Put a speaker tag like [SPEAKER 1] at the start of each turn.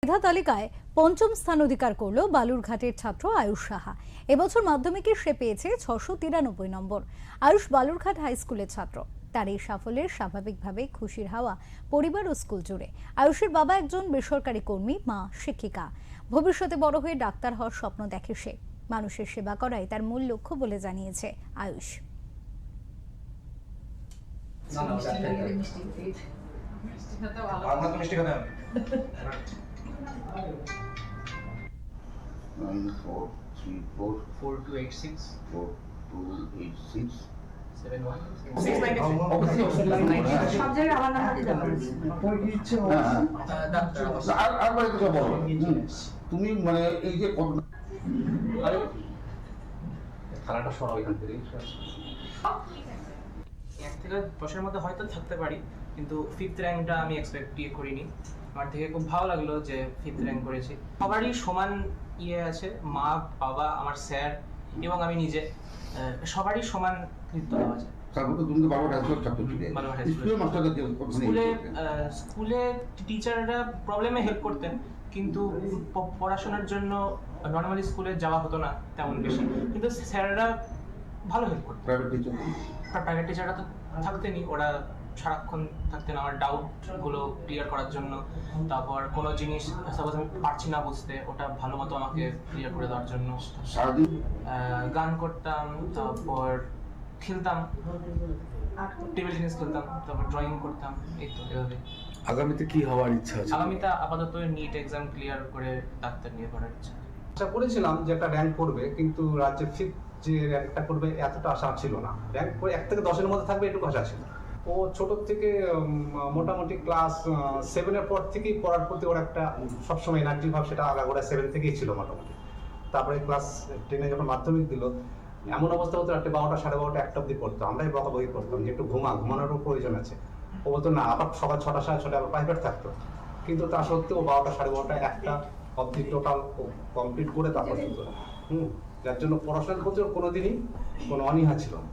[SPEAKER 1] মেধা তালিকায় পঞ্চম স্থান অধিকার করল বালুরঘাটের ছাত্র আয়ুষ সাহা। এবছর মাধ্যমিকে সে পেয়েছে 693 নম্বর। আয়ুষ বালুরঘাট হাই স্কুলের ছাত্র। তার এই সাফল্যের স্বাভাবিকভাবে খুশির হাওয়া পরিবার ও স্কুল জুড়ে। আয়ুষের বাবা একজন বেসরকারি কর্মী, মা শিক্ষিকা। ভবিষ্যতে বড় হয়ে ডাক্তার হওয়ার স্বপ্ন দেখে সে। মানুষের সেবা করাই তার মূল লক্ষ্য বলে জানিয়েছে আয়ুষ।
[SPEAKER 2] তুমি মানে এই যে খেলাটা সরাও এখান থেকে
[SPEAKER 3] 1 থেকে 10-এর মধ্যে হয়তো থাকতে পারি, কিন্তু 5th র্যাঙ্কটা আমি এক্সপেক্ট করিনি। আমার থেকে খুব ভালো লাগলো যে 5th র্যাঙ্ক করেছি। সবারই সমান আছে, মা বাবা, আমার স্যার এবং আমি নিজে, সবারই সমান কৃতিত্ব দেওয়া আছে। স্কুলে টিচাররা প্রবলেমে হেল্প করতেন, কিন্তু পড়াশোনার জন্য নর্মালি স্কুলে যাওয়া হতো না তেমন বেশি, কিন্তু স্যাররা ভালো হেল্প করতেন। প্রাইভেট টিচাররা তো থাকতেনই, ওরা সারাক্ষণ থাকতেন আমার ডাউটগুলো ক্লিয়ার করার জন্য। তারপর কোনো জিনিস সাপোজ আমি পারছি না বুঝতে, ওটা ভালো মতো আমাকে ক্লিয়ার করে দেওয়ার জন্য। গান করতাম, তারপর খেলতাম, টেবিল টেনিস খেলতাম, তারপর ড্রয়িং করতাম। এই তো এভাবে।
[SPEAKER 4] আগামীতে কি হওয়ার ইচ্ছা আছে?
[SPEAKER 3] আগামীতে আপাতত নিট এক্সাম ক্লিয়ার করে ডাক্তার নিয়ে পড়ার ইচ্ছা।
[SPEAKER 5] আশা করেছিলাম যে একটা র্যাঙ্ক করবে, কিন্তু রাজ্যে ফিফথ যে র্যাঙ্কটা করবে এতটা আশা ছিল না। র্যাঙ্ক করে 1 থেকে 10-এর মধ্যে থাকবে এটুকু আশা ছিল। ও ছোট থেকে মোটামুটি ক্লাস 7-এর পর থেকেই পড়ার প্রতি ওর একটা সবসময় এনার্জি ভাব, সেটা আগাগোড়া 7 থেকেই ছিল মোটামুটি। তারপরে ক্লাস 10-এ যখন মাধ্যমিক দিল, এমন অবস্থা হতো রাত্রে 12টা, 12:30, 1টা অব্দি পড়তো। আমরাই বকাবকি করতাম যে একটু ঘুমানোরও প্রয়োজন আছে। ও বলতো না, আবার সকাল 6টা, 6:30 আবার প্রাইভেট থাকতো। কিন্তু তা সত্ত্বেও 12টা, 12:30, 1টা অব্দি টোটাল কমপ্লিট করে তারপর যার জন্য পড়াশোনার প্রতি ওর কোনোদিনই কোনো অনীহা ছিল না।